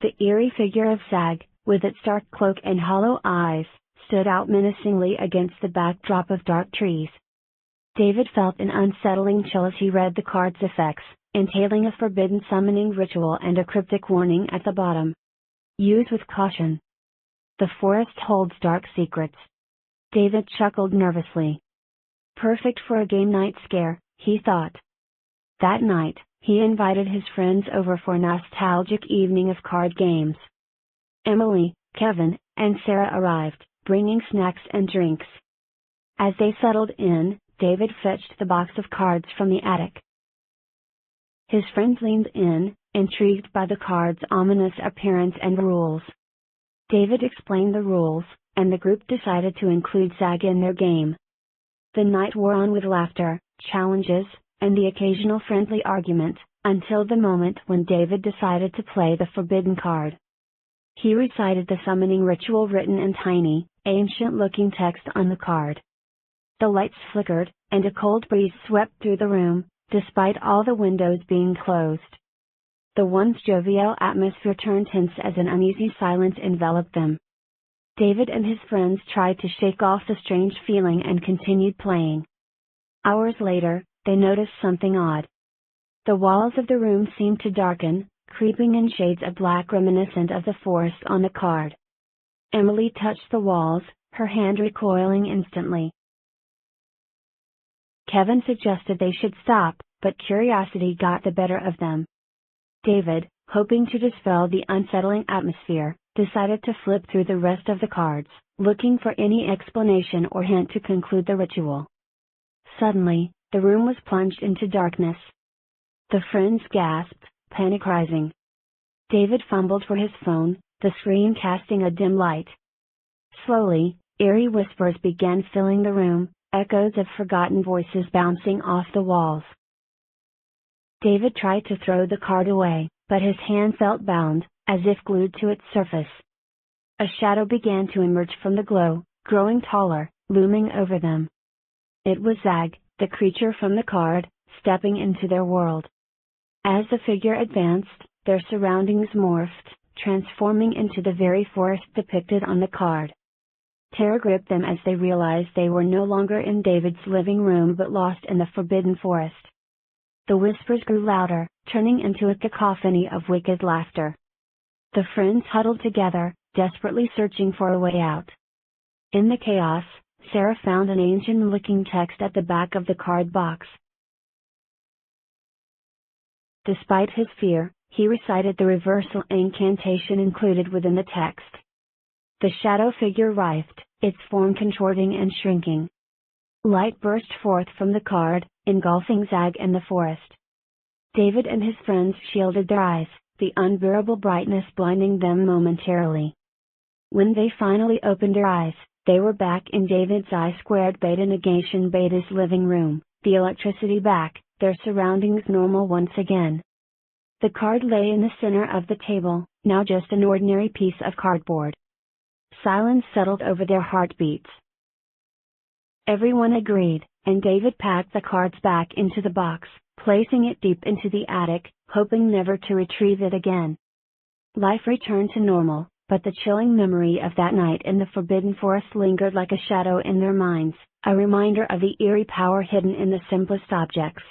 The eerie figure of Zag, with its dark cloak and hollow eyes, stood out menacingly against the backdrop of dark trees. David felt an unsettling chill as he read the card's effects, entailing a forbidden summoning ritual and a cryptic warning at the bottom. Use with caution. The forest holds dark secrets. David chuckled nervously. Perfect for a game night scare, he thought. That night, he invited his friends over for a nostalgic evening of card games. Emily, Kevin, and Sarah arrived, bringing snacks and drinks. As they settled in, David fetched the box of cards from the attic. His friends leaned in, intrigued by the card's ominous appearance and rules. David explained the rules, and the group decided to include Zag in their game. The night wore on with laughter, challenges, and the occasional friendly argument, until the moment when David decided to play the forbidden card. He recited the summoning ritual written in tiny, ancient-looking text on the card. The lights flickered, and a cold breeze swept through the room, despite all the windows being closed. The once jovial atmosphere turned tense as an uneasy silence enveloped them. David and his friends tried to shake off the strange feeling and continued playing. Hours later, they noticed something odd. The walls of the room seemed to darken, creeping in shades of black reminiscent of the forest on the card. Emily touched the walls, her hand recoiling instantly. Kevin suggested they should stop, but curiosity got the better of them. David, hoping to dispel the unsettling atmosphere, decided to flip through the rest of the cards, looking for any explanation or hint to conclude the ritual. Suddenly, the room was plunged into darkness. The friends gasped, panic rising. David fumbled for his phone, the screen casting a dim light. Slowly, eerie whispers began filling the room, echoes of forgotten voices bouncing off the walls. David tried to throw the card away, but his hand felt bound, as if glued to its surface. A shadow began to emerge from the glow, growing taller, looming over them. It was Zag, the creature from the card, stepping into their world. As the figure advanced, their surroundings morphed, transforming into the very forest depicted on the card. Terror gripped them as they realized they were no longer in David's living room but lost in the forbidden forest. The whispers grew louder, turning into a cacophony of wicked laughter. The friends huddled together, desperately searching for a way out. In the chaos, Sarah found an ancient-looking text at the back of the card box. Despite his fear, he recited the reversal incantation included within the text. The shadow figure writhed, its form contorting and shrinking. Light burst forth from the card, engulfing Zag and the forest. David and his friends shielded their eyes, the unbearable brightness blinding them momentarily. When they finally opened their eyes, they were back in David's I-squared beta negation beta's living room, the electricity back, their surroundings normal once again. The card lay in the center of the table, now just an ordinary piece of cardboard. Silence settled over their heartbeats. Everyone agreed, and David packed the cards back into the box, placing it deep into the attic, hoping never to retrieve it again. Life returned to normal, but the chilling memory of that night in the Forbidden Forest lingered like a shadow in their minds, a reminder of the eerie power hidden in the simplest objects.